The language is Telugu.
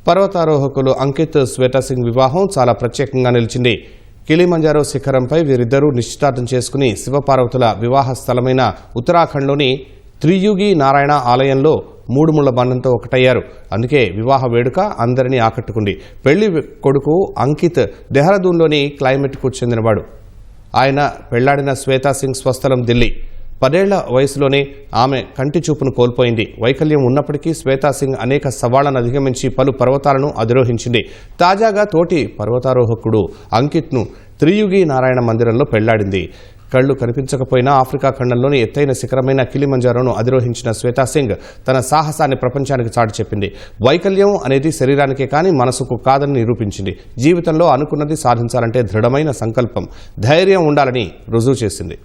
పర్వతారోహకులు అంకిత్ శ్వేతా సింగ్ వివాహం చాలా ప్రత్యేకంగా నిలిచింది. కిలిమంజారో శిఖరంపై వీరిద్దరూ నిశ్చితార్థం చేసుకుని శివపార్వతుల వివాహ స్థలమైన ఉత్తరాఖండ్లోని త్రియుగి నారాయణ ఆలయంలో మూడుముళ్ల బంధంతో ఒకటయ్యారు. అందుకే వివాహ వేడుక అందరినీ ఆకట్టుకుంది. పెళ్లి కొడుకు అంకిత్ దెహ్రాదూన్లోని క్లైమేట్కు చెందినవాడు. ఆయన పెళ్లాడిన శ్వేతా సింగ్ స్వస్థలం ఢిల్లీ. 10 ఏళ్ల వయసులోనే ఆమె కంటి చూపును కోల్పోయింది. వైకల్యం ఉన్నప్పటికీ శ్వేతా సింగ్ అనేక సవాళ్లను అధిగమించి పలు పర్వతాలను అధిరోహించింది. తాజాగా తోటి పర్వతారోహకుడు అంకిత్ను త్రియుగి నారాయణ మందిరంలో పెళ్లాడింది. కళ్లు కనిపించకపోయినా ఆఫ్రికా ఖండంలోని ఎత్తైన శిఖరమైన కిలిమంజారోను అధిరోహించిన శ్వేతా సింగ్ తన సాహసాన్ని ప్రపంచానికి చాటి చెప్పింది. వైకల్యం అనేది శరీరానికే కానీ మనసుకు కాదని నిరూపించింది. జీవితంలో అనుకున్నది సాధించాలంటే దృఢమైన సంకల్పం, ధైర్యం ఉండాలని రుజువు చేసింది.